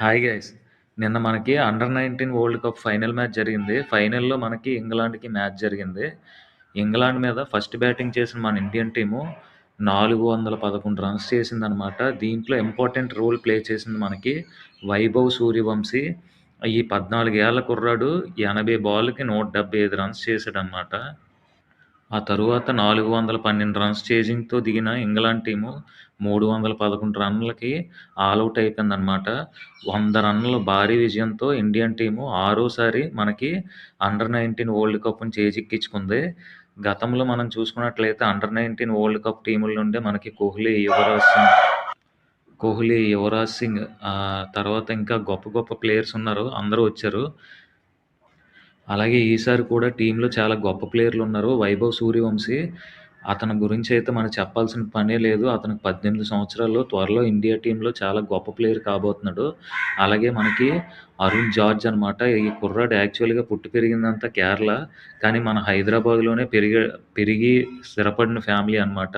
Hi guys. నిన్న మనకి under 19 world cup final match జరిగింది. ఫైనల్‌లో మనకి ఇంగ్లాండ్‌కి మ్యాచ్ జరిగింది. ఇంగ్లాండ్ మీద ఫస్ట్ బ్యాటింగ్ చేసిన మన ఇండియన్ టీము 411 రన్స్ చేసిందనమాట. దీంట్లో ఇంపార్టెంట్ రోల్ ప్లే చేసింది మనకి వైభవ్ సూర్యవంశీ. ఈ 14 ఏళ్ల కుర్రాడు 80 బాల్‌కి 175 రన్స్ చేసాడనమాట. ఆ తరువాత 412 రన్స్ చేజింగ్‌తో దిగిన ఇంగ్లాండ్ టీము 311 రన్‌లకి ఆలౌట్ అయిపోయిందనమాట. 100 రన్‌ల భారీ విజయంతో ఇండియన్ టీము ఆరోసారి మనకి అండర్ 19 వరల్డ్ కప్‌ని చేజిక్కించుకుంది. గతంలో మనం చూసుకున్నట్లయితే అండర్ 19 వరల్డ్ కప్ టీముల నుండే మనకి యువరాజ్ సింగ్ తర్వాత ఇంకా గొప్ప గొప్ప ప్లేయర్స్ ఉన్నారు. అందరూ వచ్చారు. అలాగే ఈసారి కూడా టీంలో చాలా గొప్ప ప్లేయర్లున్నారు. వైభవ్ సూర్యవంశీ అతని గురించయితే మనకు చెప్పాల్సిన పనే లేదు. అతనికి 18 సంవత్సరాలు. త్వరలో ఇండియా టీంలో చాలా గొప్ప ప్లేయర్ కాబోతున్నాడు. అలాగే మనకి అరుణ్ జార్జ్ అనమాట. ఈ కుర్రాడు యాక్చువల్‌గా పుట్టి పెరిగిందంతా కేరళ. కానీ మన హైదరాబాద్‌లోనే పెరిగి స్థిరపడిన ఫ్యామిలీ అనమాట.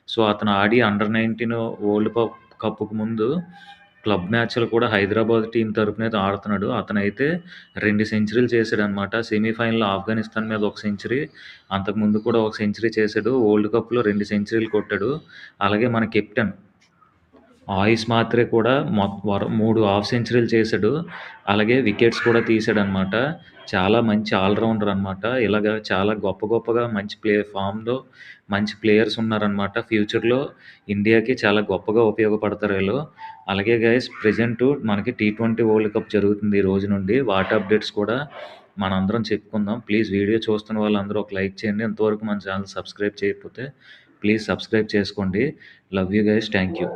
సో, అతను ఆడి అండర్ 19 వరల్డ్ కప్‌కు ముందు క్లబ్ మ్యాచ్‌లు కూడా హైదరాబాద్ టీమ్ తరపునే ఆడుతున్నాడు. అతనైతే 2 సెంచరీలు చేశాడనమాట. సెమీఫైనల్‌లో ఆఫ్ఘనిస్తాన్ మీద ఒక సెంచరీ, అంతకుముందు కూడా ఒక సెంచరీ చేశాడు. వరల్డ్ కప్‌లో 2 సెంచరీలు కొట్టాడు. అలాగే మన కెప్టెన్ ఆయుష్ మాత్రే కూడా 3 హాఫ్ సెంచరీలు చేశాడు. అలాగే వికెట్స్ కూడా తీశాడనమాట. చాలా మంచి ఆల్‌రౌండర్ అనమాట. ఇలాగ చాలా గొప్పగా మంచి ఫామ్‌లో మంచి ప్లేయర్స్ ఉన్నారనమాట. ఫ్యూచర్‌లో ఇండియాకి చాలా గొప్పగా ఉపయోగపడతారు వీళ్ళు. అలాగే గైస్ ప్రెజెంటు మనకి టీ20 వరల్డ్ కప్ జరుగుతుంది ఈ రోజు నుండి. వాటి అప్డేట్స్ కూడా మనందరం చెప్పుకుందాం. ప్లీజ్ వీడియో చూస్తున్న వాళ్ళందరూ ఒక లైక్ చేయండి. ఇంతవరకు మన ఛానల్ సబ్స్క్రైబ్ చేయకపోతే ప్లీజ్ సబ్స్క్రైబ్ చేసుకోండి. Love you guys. Thank you.